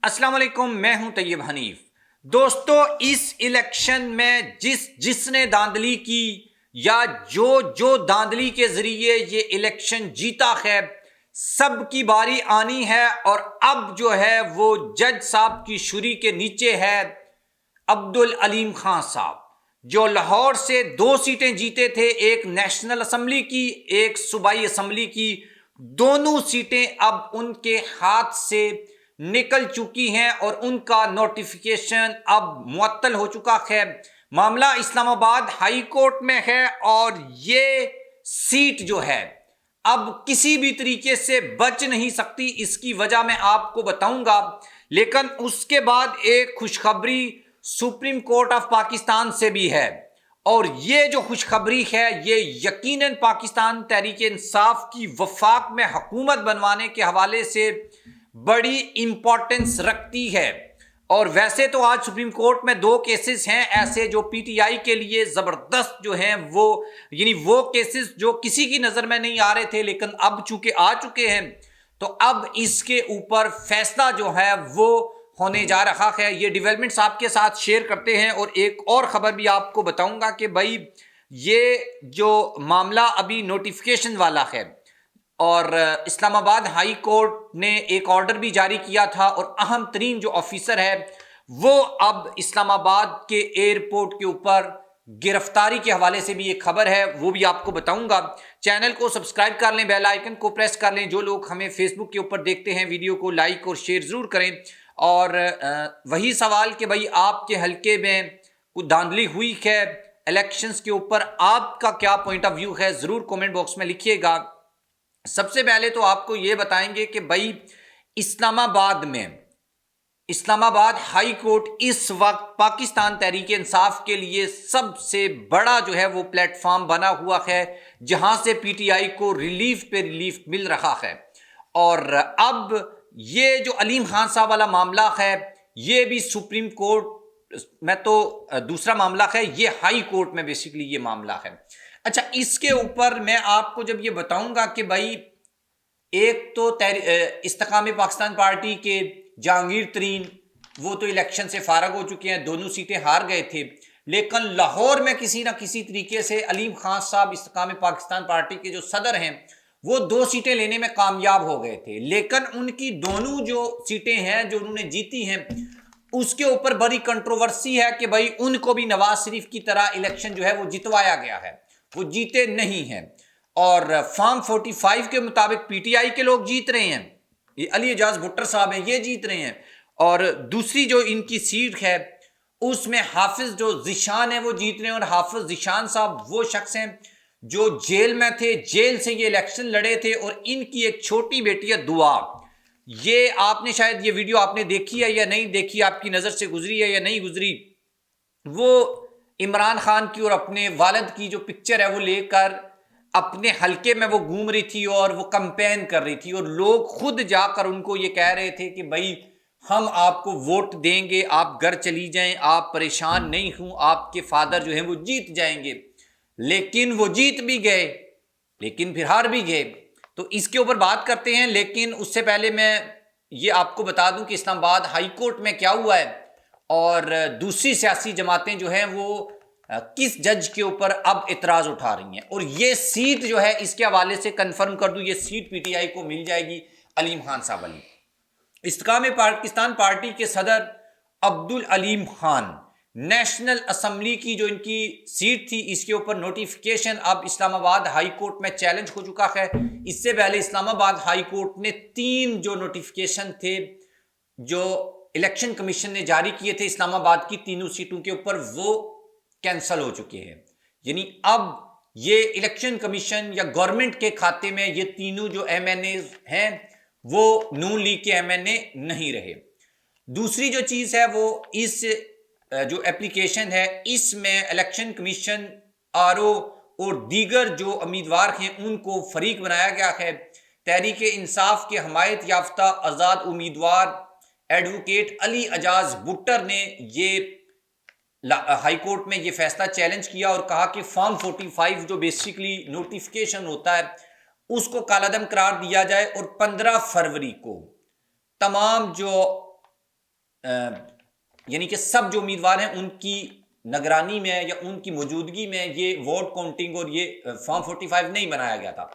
السلام علیکم، میں ہوں طیب حنیف۔ دوستو، اس الیکشن میں جس نے داندلی کی یا جو داندلی کے ذریعے یہ الیکشن جیتا ہے، سب کی باری آنی ہے۔ اور اب جو ہے وہ جج صاحب کی شری کے نیچے ہے عبدالعلیم خان صاحب، جو لاہور سے 2 سیٹیں جیتے تھے، ایک نیشنل اسمبلی کی، ایک صوبائی اسمبلی کی۔ دونوں سیٹیں اب ان کے ہاتھ سے نکل چکی ہیں اور ان کا نوٹیفیکیشن اب معطل ہو چکا ہے۔ معاملہ اسلام آباد ہائی کورٹ میں ہے اور یہ سیٹ جو ہے اب کسی بھی طریقے سے بچ نہیں سکتی۔ اس کی وجہ میں آپ کو بتاؤں گا، لیکن اس کے بعد ایک خوشخبری سپریم کورٹ آف پاکستان سے بھی ہے، اور یہ جو خوشخبری ہے یہ یقیناً پاکستان تحریک انصاف کی وفاق میں حکومت بنوانے کے حوالے سے بڑی امپورٹنس رکھتی ہے۔ اور ویسے تو آج سپریم کورٹ میں 2 کیسز ہیں ایسے جو پی ٹی آئی کے لیے زبردست جو ہیں، وہ کیسز جو کسی کی نظر میں نہیں آ رہے تھے، لیکن اب چونکہ آ چکے ہیں تو اب اس کے اوپر فیصلہ جو ہے وہ ہونے جا رہا ہے۔ یہ ڈیولپمنٹس آپ کے ساتھ شیئر کرتے ہیں، اور ایک اور خبر بھی آپ کو بتاؤں گا کہ بھائی یہ جو معاملہ ابھی نوٹیفیکیشن والا ہے، اور اسلام آباد ہائی کورٹ نے ایک آرڈر بھی جاری کیا تھا، اور اہم ترین جو آفیسر ہے وہ اب اسلام آباد کے ایئرپورٹ کے اوپر گرفتاری کے حوالے سے بھی ایک خبر ہے، وہ بھی آپ کو بتاؤں گا۔ چینل کو سبسکرائب کر لیں، بیل آئیکن کو پریس کر لیں۔ جو لوگ ہمیں فیس بک کے اوپر دیکھتے ہیں، ویڈیو کو لائک اور شیئر ضرور کریں۔ اور وہی سوال کہ بھائی آپ کے حلقے میں کوئی دھاندلی ہوئی ہے الیکشنز کے اوپر، آپ کا کیا پوائنٹ آف ویو ہے، ضرور کومنٹ باکس میں لکھیے گا۔ سب سے پہلے تو آپ کو یہ بتائیں گے کہ بھائی اسلام آباد ہائی کورٹ اس وقت پاکستان تحریک انصاف کے لیے سب سے بڑا جو ہے وہ پلیٹ فارم بنا ہوا ہے، جہاں سے پی ٹی آئی کو ریلیف پہ ریلیف مل رہا ہے۔ اور اب یہ جو علیم خان صاحب والا معاملہ ہے، یہ بھی سپریم کورٹ میں تو دوسرا معاملہ ہے، یہ ہائی کورٹ میں بیسیکلی یہ معاملہ ہے۔ اچھا، اس کے اوپر میں آپ کو جب یہ بتاؤں گا کہ بھائی ایک تو استحکام پاکستان پارٹی کے جہانگیر ترین، وہ تو الیکشن سے فارغ ہو چکے ہیں، دونوں سیٹیں ہار گئے تھے، لیکن لاہور میں کسی نہ کسی طریقے سے علیم خان صاحب استحکام پاکستان پارٹی کے جو صدر ہیں وہ 2 سیٹیں لینے میں کامیاب ہو گئے تھے، لیکن ان کی دونوں جو سیٹیں ہیں جو انہوں نے جیتی ہیں اس کے اوپر بڑی کنٹروورسی ہے کہ بھائی ان کو بھی نواز شریف کی طرح الیکشن جو ہے وہ جتوایا گیا ہے، وہ جیتے نہیں ہیں۔ اور فارم 45 کے مطابق پی ٹی آئی کے لوگ جیت رہے ہیں، یہ علی اعجاز بھٹر صاحب ہیں، یہ جیت رہے ہیں۔ اور دوسری جو ان کی سیٹ ہے اس میں حافظ جو ذیشان ہے وہ جیت رہے ہیں، اور حافظ ذیشان صاحب وہ شخص ہیں جو جیل میں تھے، جیل سے یہ الیکشن لڑے تھے، اور ان کی ایک چھوٹی بیٹی ہے دعا۔ یہ آپ نے شاید یہ ویڈیو آپ نے دیکھی ہے یا نہیں دیکھی، آپ کی نظر سے گزری ہے یا نہیں گزری، وہ عمران خان کی اور اپنے والد کی جو پکچر ہے وہ لے کر اپنے حلقے میں وہ گھوم رہی تھی اور وہ کمپین کر رہی تھی، اور لوگ خود جا کر ان کو یہ کہہ رہے تھے کہ بھائی ہم آپ کو ووٹ دیں گے، آپ گھر چلی جائیں، آپ پریشان نہیں ہوں، آپ کے فادر جو ہیں وہ جیت جائیں گے۔ لیکن وہ جیت بھی گئے، لیکن پھر ہار بھی گئے۔ تو اس کے اوپر بات کرتے ہیں، لیکن اس سے پہلے میں یہ آپ کو بتا دوں کہ اسلام آباد ہائی کورٹ میں کیا ہوا ہے، اور دوسری سیاسی جماعتیں جو ہیں وہ کس جج کے اوپر اب اعتراض اٹھا رہی ہیں۔ اور یہ سیٹ جو ہے اس کے حوالے سے کنفرم کر دوں، یہ سیٹ پی ٹی آئی کو مل جائے گی علیم خان صاحب والی۔ استحکام پاکستان پارٹی کے صدر عبدالعلیم خان، نیشنل اسمبلی کی جو ان کی سیٹ تھی، اس کے اوپر نوٹیفیکیشن اب اسلام آباد ہائی کورٹ میں چیلنج ہو چکا ہے۔ اس سے پہلے اسلام آباد ہائی کورٹ نے 3 جو نوٹیفیکیشن تھے جو الیکشن کمیشن نے جاری کیے تھے اسلام آباد کی 3 سیٹوں کے اوپر، وہ کینسل ہو چکے ہیں۔ یعنی اب یہ الیکشن کمیشن یا گورنمنٹ کے کھاتے میں یہ 3 جو ایم این اے ہیں وہ نون لیگ کے ایم این اے نہیں رہے۔ دوسری جو چیز ہے وہ اس جو اپلیکیشن ہے اس میں الیکشن کمیشن، آر او اور دیگر جو امیدوار ہیں ان کو فریق بنایا گیا ہے۔ تحریک انصاف کے حمایت یافتہ آزاد امیدوار ایڈوکیٹ علی اعجاز بھٹر نے یہ ہائی کورٹ میں یہ فیصلہ چیلنج کیا اور کہا کہ فارم 45 جو بیسیکلی نوٹیفیکیشن ہوتا ہے اس کو کالعدم قرار دیا جائے، اور 15 فروری کو تمام جو یعنی کہ سب جو امیدوار ہیں ان کی نگرانی میں یا ان کی موجودگی میں یہ ووٹ کاؤنٹنگ اور یہ فارم 45 نہیں بنایا گیا تھا.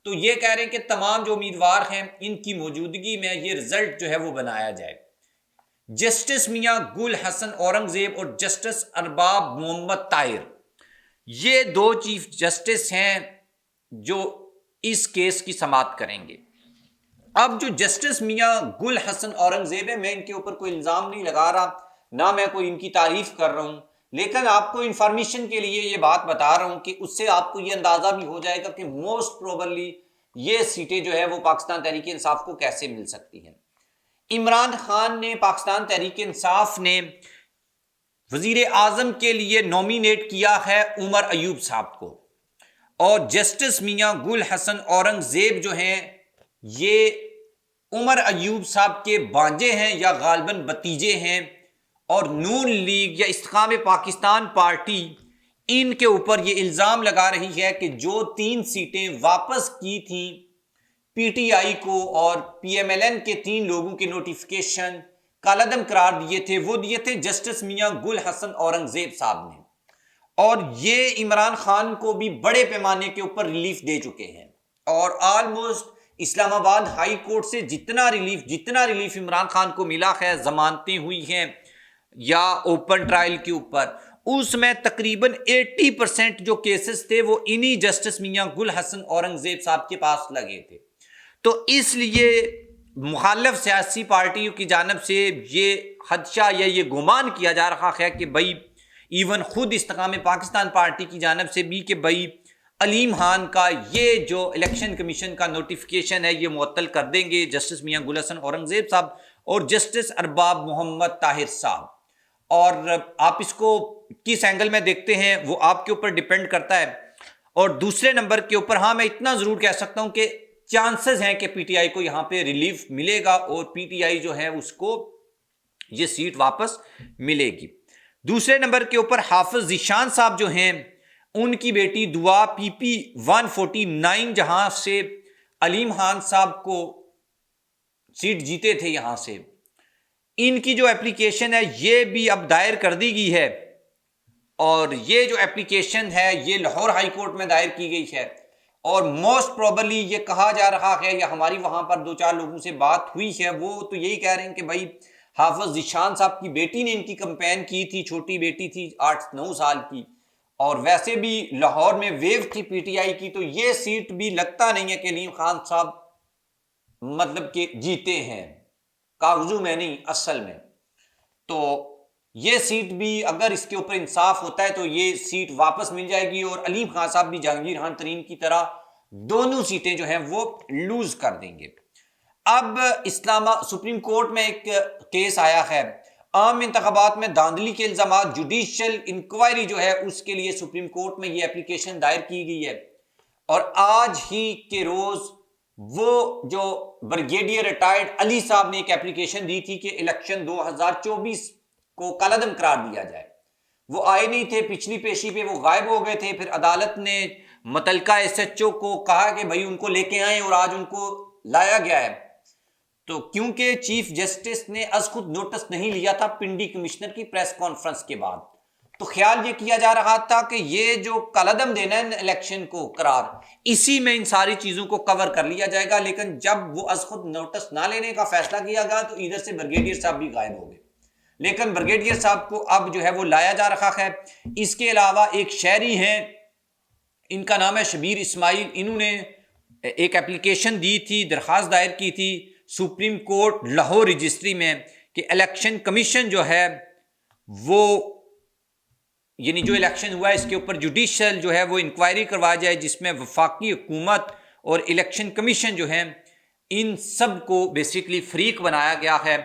تو یہ کہہ رہے ہیں کہ تمام جو امیدوار ہیں ان کی موجودگی میں یہ رزلٹ جو ہے وہ بنایا جائے. جسٹس میاں گل حسن اورنگزیب اور جسٹس ارباب محمد طاہر یہ دو چیف جسٹس ہیں جو اس کیس کی سماعت کریں گے. اب جو جسٹس میاں گل حسن اورنگزیب ہے، میں ان کے اوپر کوئی الزام نہیں لگا رہا، نہ میں کوئی ان کی تعریف کر رہا ہوں، لیکن آپ کو انفارمیشن کے لیے یہ بات بتا رہا ہوں کہ اس سے آپ کو یہ اندازہ بھی ہو جائے گا کہ موسٹ پروبلی یہ سیٹیں جو ہے وہ پاکستان تحریک انصاف کو کیسے مل سکتی ہیں. عمران خان نے، پاکستان تحریک انصاف نے وزیر اعظم کے لیے نومینیٹ کیا ہے عمر ایوب صاحب کو، اور جسٹس میاں گل حسن اورنگزیب جو ہیں یہ عمر ایوب صاحب کے بانجے ہیں یا غالباً بتیجے ہیں، اور نون لیگ یا استقامت پاکستان پارٹی ان کے اوپر یہ الزام لگا رہی ہے کہ جو 3 سیٹیں واپس کی تھیں پی ٹی آئی کو اور پی ایم ایل این کے 3 لوگوں کے نوٹیفیکیشن کالعدم قرار دیے تھے، وہ دیے تھے جسٹس میاں گل حسن اورنگزیب صاحب نے، اور یہ عمران خان کو بھی بڑے پیمانے کے اوپر ریلیف دے چکے ہیں. اور آلموسٹ اسلام آباد ہائی کورٹ سے جتنا ریلیف عمران خان کو ملا ہے، ضمانتیں ہوئی ہیں یا اوپن ٹرائل کے اوپر، اس میں تقریباً 80% جو کیسز تھے وہ انہی جسٹس میاں گل حسن اورنگزیب صاحب کے پاس لگے تھے. تو اس لیے مخالف سیاسی پارٹیوں کی جانب سے یہ خدشہ یا یہ گمان کیا جا رہا ہے کہ بھائی ایون خود استقامت پاکستان پارٹی کی جانب سے بھی کہ بھائی علیم خان کا یہ جو الیکشن کمیشن کا نوٹیفیکیشن ہے یہ معطل کر دیں گے جسٹس میاں گل حسن اورنگزیب صاحب اور جسٹس ارباب محمد طاہر صاحب. اور آپ اس کو کس اینگل میں دیکھتے ہیں وہ آپ کے اوپر ڈیپینڈ کرتا ہے. اور دوسرے نمبر کے اوپر ہاں میں اتنا ضرور کہہ سکتا ہوں کہ چانسز ہیں کہ پی ٹی آئی کو یہاں پہ ریلیف ملے گا اور پی ٹی آئی جو ہے اس کو یہ سیٹ واپس ملے گی. دوسرے نمبر کے اوپر حافظ ذیشان صاحب جو ہیں ان کی بیٹی دعا پی پی 149 جہاں سے علیم خان صاحب کو سیٹ جیتے تھے یہاں سے، ان کی جو اپلیکیشن ہے یہ بھی اب دائر کر دی گئی ہے، اور یہ جو اپلیکیشن ہے یہ لاہور ہائی کورٹ میں دائر کی گئی ہے. اور موسٹ پروبلی یہ کہا جا رہا ہے یا ہماری وہاں پر 2-4 لوگوں سے بات ہوئی ہے وہ تو یہی کہہ رہے ہیں کہ بھائی حافظ ذیشان صاحب کی بیٹی نے ان کی کمپین کی تھی، چھوٹی بیٹی تھی 8-9 سال کی، اور ویسے بھی لاہور میں ویو تھی پی ٹی آئی کی، تو یہ سیٹ بھی لگتا نہیں ہے کہ علیم خان صاحب مطلب کہ جیتے ہیں، کاغذوں میں نہیں اصل میں. تو یہ سیٹ بھی اگر اس کے اوپر انصاف ہوتا ہے تو یہ سیٹ واپس مل جائے گی، اور علیم خان صاحب بھی جہانگیر خان ترین کی طرح دونوں سیٹیں جو ہیں وہ لوز کر دیں گے. اب سپریم کورٹ میں ایک کیس آیا ہے، عام انتخابات میں دھاندلی کے الزامات، جوڈیشل انکوائری جو ہے اس کے لیے سپریم کورٹ میں یہ اپلیکیشن دائر کی گئی ہے. اور آج ہی کے روز وہ جو بریگیڈیئر ریٹائرڈ علی صاحب نے ایک اپلیکیشن دی تھی کہ الیکشن 2024 کو کالعدم قرار دیا جائے، وہ آئے نہیں تھے، پچھلی پیشی پہ وہ غائب ہو گئے تھے. پھر عدالت نے متعلقہ ایس ایچ او کو کہا کہ بھائی ان کو لے کے آئیں، اور آج ان کو لایا گیا ہے. تو کیونکہ چیف جسٹس نے از خود نوٹس نہیں لیا تھا پنڈی کمشنر کی پریس کانفرنس کے بعد، تو خیال یہ کیا جا رہا تھا کہ یہ جو کالعدم دینا ہے الیکشن کو قرار، اسی میں ان ساری چیزوں کو کور کر لیا جائے گا. لیکن جب وہ از خود نوٹس نہ لینے کا فیصلہ کیا گیا تو ادھر سے بریگیڈیئر صاحب بھی غائب ہو گئے، لیکن بریگیڈیئر صاحب کو اب جو ہے وہ لایا جا رہا ہے. اس کے علاوہ ایک شہری ہیں، ان کا نام ہے شبیر اسماعیل، انہوں نے ایک اپلیکیشن دی تھی، درخواست دائر کی تھی سپریم کورٹ لاہور رجسٹری میں کہ الیکشن کمیشن جو ہے وہ یعنی جو الیکشن ہوا ہے اس کے اوپر جوڈیشل جو ہے وہ انکوائری کروایا جائے، جس میں وفاقی حکومت اور الیکشن کمیشن جو ہیں ان سب کو بیسیکلی فریق بنایا گیا ہے.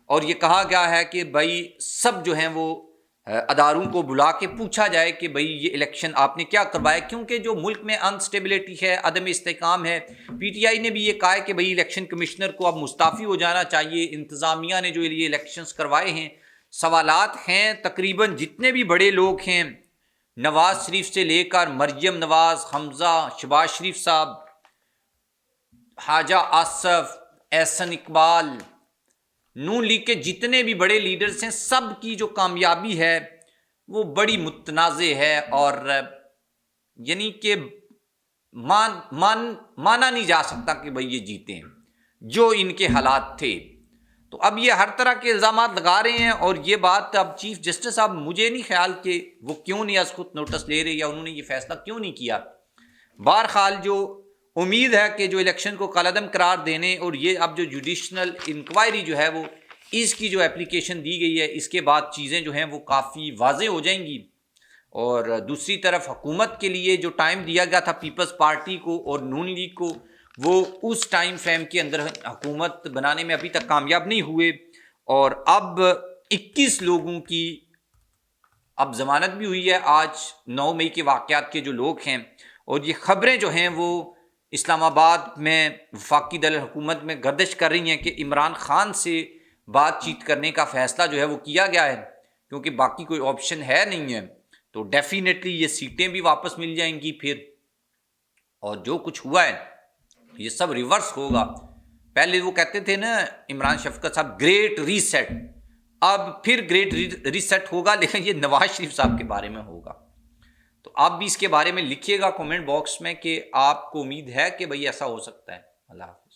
اور یہ کہا گیا ہے کہ بھائی سب جو ہیں وہ اداروں کو بلا کے پوچھا جائے کہ بھائی یہ الیکشن آپ نے کیا کروایا، کیونکہ جو ملک میں انسٹیبلٹی ہے، عدم استحکام ہے. پی ٹی آئی نے بھی یہ کہا ہے کہ بھائی الیکشن کمشنر کو اب مستعفی ہو جانا چاہیے، انتظامیہ نے جو یہ الیکشنز کروائے ہیں. سوالات ہیں تقریباً جتنے بھی بڑے لوگ ہیں، نواز شریف سے لے کر مریم نواز، حمزہ، شہباز شریف صاحب، خواجہ آصف، احسن اقبال، نون لیگ کے جتنے بھی بڑے لیڈرز ہیں سب کی جو کامیابی ہے وہ بڑی متنازع ہے، اور یعنی کہ مانا نہیں جا سکتا کہ بھئی یہ جیتے ہیں جو ان کے حالات تھے۔ تو اب یہ ہر طرح کے الزامات لگا رہے ہیں، اور یہ بات اب چیف جسٹس صاحب مجھے نہیں خیال کہ وہ کیوں نہیں از خود نوٹس لے رہے، یا انہوں نے یہ فیصلہ کیوں نہیں کیا۔ بہرحال جو امید ہے کہ جو الیکشن کو کالعدم قرار دینے، اور یہ اب جو جوڈیشنل انکوائری جو ہے وہ اس کی جو اپلیکیشن دی گئی ہے، اس کے بعد چیزیں جو ہیں وہ کافی واضح ہو جائیں گی۔ اور دوسری طرف حکومت کے لیے جو ٹائم دیا گیا تھا پیپلز پارٹی کو اور نون لیگ کو، وہ اس ٹائم فریم کے اندر حکومت بنانے میں ابھی تک کامیاب نہیں ہوئے، اور اب 21 لوگوں کی اب ضمانت بھی ہوئی ہے آج 9 مئی کے واقعات کے جو لوگ ہیں، اور یہ خبریں جو ہیں وہ اسلام آباد میں وفاقی دل حکومت میں گردش کر رہی ہیں کہ عمران خان سے بات چیت کرنے کا فیصلہ جو ہے وہ کیا گیا ہے، کیونکہ باقی کوئی آپشن ہے نہیں ہے، تو ڈیفینیٹلی یہ سیٹیں بھی واپس مل جائیں گی پھر، اور جو کچھ ہوا ہے یہ سب ریورس ہوگا۔ پہلے وہ کہتے تھے نا عمران شفقت صاحب گریٹ ریسیٹ، اب پھر گریٹ ریسیٹ ہوگا، لیکن یہ نواز شریف صاحب کے بارے میں ہوگا۔ تو آپ بھی اس کے بارے میں لکھیے گا کمنٹ باکس میں کہ آپ کو امید ہے کہ بھئی ایسا ہو سکتا ہے۔ اللہ حافظ۔